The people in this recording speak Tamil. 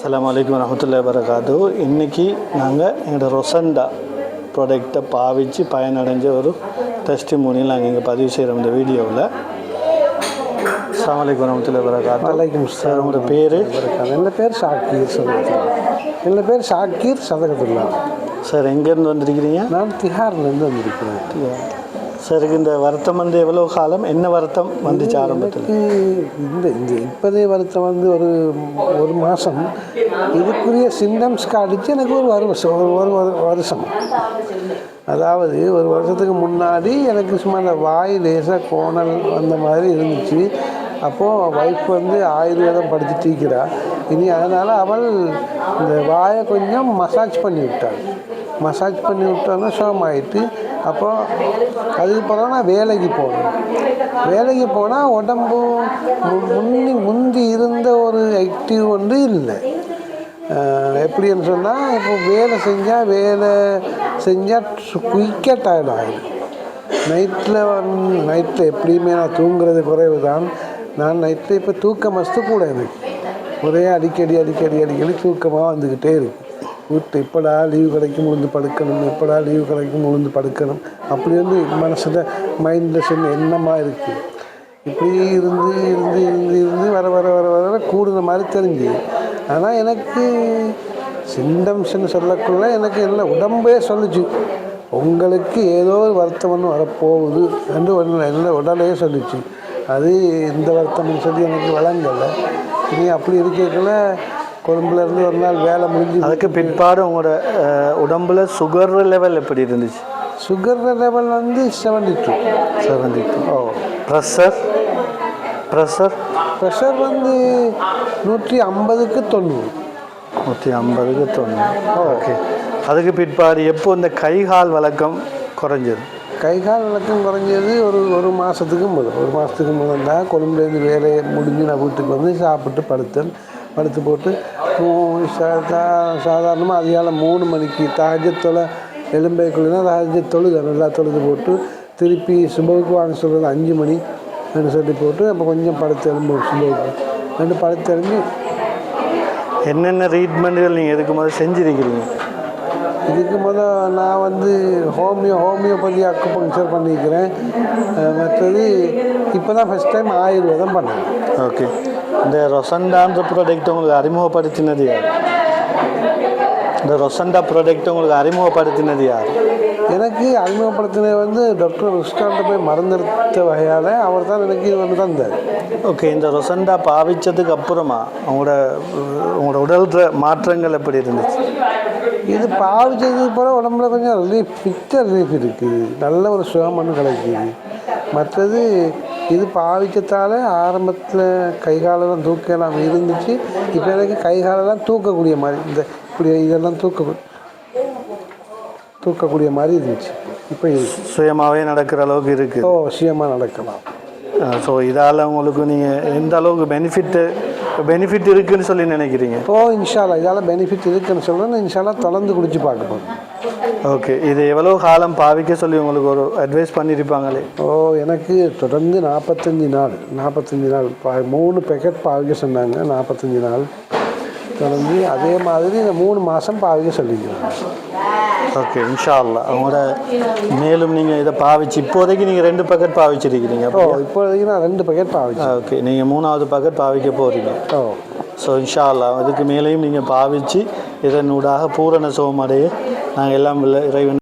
அஸ்ஸலாமு அலைக்கும் வரஹ்மத்துல்லாஹி வபரகாத்து. இன்றைக்கி நாங்கள் எங்களோட ரொசண்டா ப்ராடக்டை பாவித்து பயனடைஞ்ச ஒரு டெஸ்டிமோனியல் நாங்கள் இங்கே பதிவு செய்கிறோம் இந்த வீடியோவில். அஸ்ஸலாமு அலைக்கும் வரஹ்மத்துல்லாஹி வபரகாத்து. வலைக்கும் சார், உங்களோட பேர்? என்னோட பேர் ஷாக்கீர் சதகத்துல்லா. என்னோட பேர் ஷாக்கீர் சதகத்துல்லா. சார், எங்கேருந்து வந்திருக்கிறீங்க? நான் திஹார்லேருந்து வந்திருக்கிறேன். சார், இந்த வருத்தம் வந்து எவ்வளோ காலம், என்ன வருத்தம் வந்துச்சு ஆரம்பத்தில்? இந்த இப்போதே வருத்தம் வந்து ஒரு மாதம். இதுக்குரிய சிம்டம்ஸ் காட்டிச்சு எனக்கு ஒரு வருஷம். அதாவது ஒரு வருஷத்துக்கு முன்னாடி எனக்கு சும்மா அந்த வாய் லேசாக கோணல் அந்த மாதிரி இருந்துச்சு. அப்போது ஒய்ஃப் வந்து ஆயுர்வேதம் படிச்சுட்டு இனி அதனால் அவள் இந்த வாயை கொஞ்சம் மசாஜ் பண்ணி விட்டான்னா சுகமாயிட்டு. அப்போது அதுக்கப்புறம் நான் வேலைக்கு போனால் உடம்பு முந்தி இருந்த ஒரு ஆக்டிவ் வந்து இல்லை. எப்படின்னு சொன்னால், இப்போ வேலை செஞ்சால் குயிக்காக டயர்ட் ஆகிடும். நைட்டில் எப்படியுமே நான் தூங்குறது குறைவு தான். நான் நைட்டில் இப்போ தூக்க மஸ்து கூட எனக்கு ஒரே அடிக்கடி தூக்கமாக வந்துக்கிட்டே இருக்குது. வீட்டு எப்படா லீவு கிடைக்கும் முழுந்து படுக்கணும் அப்படி வந்து மனசில் மைண்டில் எண்ணமாக இருக்குது. இப்படி இருந்து வர கூடுன மாதிரி தெரிஞ்சு. ஆனால் எனக்கு சிம்டம்ஸ்ன்னு சொல்லக்குள்ள எனக்கு எல்லாம் உடம்பே சொல்லிச்சு, உங்களுக்கு ஏதோ ஒரு வருத்தம் ஒன்று வரப்போகுது என்று என்ன உடலையே சொல்லிச்சு. அது இந்த வருத்தம்னு சொல்லி எனக்கு வழங்கலை. இனி அப்படி இருக்கக்குள்ள கொழும்புலேருந்து ஒரு நாள் வேலை முடிஞ்சு அதுக்கு பிற்பாடு உங்களோட உடம்புல சுகர் லெவல் எப்படி இருந்துச்சு? சுகர் லெவல் வந்து 72. ஓ. ப்ரெஷர் வந்து 150க்கு 90. 150க்கு 90. ஓகே. அதுக்கு பிற்பாடு எப்போ இந்த கைகால் வழக்கம் குறைஞ்சது? கைகால் வழக்கம் குறைஞ்சது ஒரு மாதத்துக்கு முதல் தான். கொழும்புலேருந்து வேலையை முடிஞ்சு நான் வீட்டுக்கு வந்து சாப்பிட்டு படுத்து போட்டு சாதாரணமாக அதிகாலை 3 மணிக்கு தஹஜ்ஜுத் எலும்பைக்குள்ளே தஹஜ்ஜுத் நல்லா தொழுது போட்டு திருப்பி சுபவுக்கு வாங்க சொல்கிறது 5 மணி சொல்லி போட்டு அப்போ கொஞ்சம் படுத்து எலும்பு சுபவுக்கு படுத்து எலும்பி. என்னென்ன ட்ரீட்மெண்ட்டுகள் நீங்கள் எதுக்கு முதல்ல செஞ்சுருக்கிறீங்க? இதுக்கு நான் வந்து ஹோமியோபதி அக்குபங்க்சர் பண்ணியிருக்கிறேன். மற்றது இப்போ தான் ஃபஸ்ட் டைம் ஆயுர்வேதம் பண்ணேன். ஓகே. இந்த ரொசண்டான்ற ப்ராடக்ட் உங்களுக்கு அறிமுகப்படுத்தினது யார்? எனக்கு அறிமுகப்படுத்தினது வந்து டாக்டர் ருஸ்கான்ட்ட போய் மறந்தெடுத்த வகையால் அவர் தான் எனக்கு இது வந்து தந்தார். ஓகே. இந்த ரொசண்டா பாவித்ததுக்கு அப்புறமா உங்களோட உடல் மாற்றங்கள் எப்படி இருந்துச்சு? இது பாவிச்சதுக்கு போல உடம்புல கொஞ்சம் ரிலீஃப் இருக்குது, நல்ல ஒரு சுகமனு கிடைக்குது. மற்றது இது பாவிச்சதால் ஆரம்பத்தில் கைகாலெல்லாம் தூக்கலாம் இருந்துச்சு. இப்போ எனக்கு கைகாலெல்லாம் தூக்கக்கூடிய மாதிரி இப்படி இதெல்லாம் தூக்கக்கூடிய மாதிரி இருந்துச்சு. இப்போ சுயமாகவே நடக்கிற அளவுக்கு இருக்குது. சுயமாக நடக்கலாம். ஸோ இதால் உங்களுக்கு நீங்கள் எந்த அளவுக்கு பெனிஃபிட் இருக்குதுன்னு சொல்லி நினைக்கிறீங்க? இன்ஷா அல்லாஹ் இதால் பெனிஃபிட் இருக்குதுன்னு சொல்கிறேன். இன்ஷா அல்லாஹ் தொடர்ந்து குடிச்சு பார்க்க போகிறேன். ஓகே. இது எவ்வளோ காலம் பாவிக்க சொல்லி உங்களுக்கு ஒரு அட்வைஸ் பண்ணியிருப்பாங்களே? எனக்கு தொடர்ந்து 45 நாள் 3 பேக்கெட் பாவிக்க சொன்னாங்க. 45 நாள் தொடர்ந்து அதே மாதிரி இந்த 3 மாதம் பாவிக்க சொல்லிக்கிறாங்க. ஓகே. இன்ஷா அல்லாஹ் அவங்களோட மேலும் நீங்கள் இதை பாவிச்சு இப்போதைக்கு நீங்கள் 2 பேக்கெட் பாவிச்சிருக்கிறீங்க. இப்போதைக்கு நான் 2 பேக்கெட் பாவிச்சேன். ஓகே. நீங்கள் 3ஆவது பேக்கெட் பாவிக்க போகிறீங்க. ஸோ இன்ஷா அல்லாஹ் அதுக்கு மேலேயும் நீங்கள் பாவித்து இதனூடாக பூரண சுகமடைய நாங்கள் எல்லாம் இறைவன்